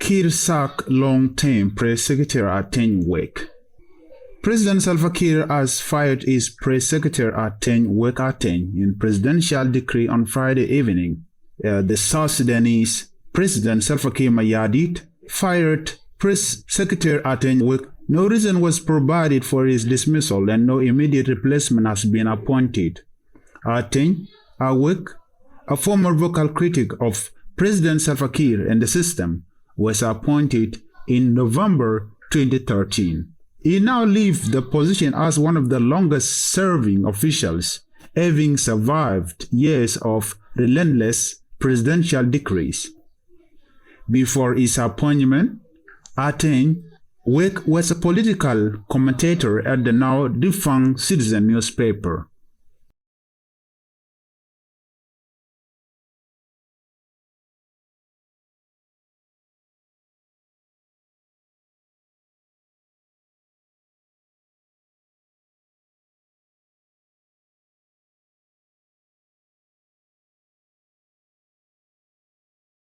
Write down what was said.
Kiir sacked longtime Press Secretary Ateny Wek. President SalvaKiir has fired his Press Secretary Ateny Wek in presidential decree on Friday evening. The South Sudanese President SalvaKiir Mayardit fired Press Secretary Ateny Wek. No reason was provided for his dismissal and no immediate replacement has been appointed. Ateny Wek, a former vocal critic of President SalvaKiir and the system, was appointed in November 2013. He now leaves the position as one of the longest-serving officials, having survived years of relentless presidential decrees. Before his appointment, Ateny Wek was a political commentator at the now defunct Citizen newspaper.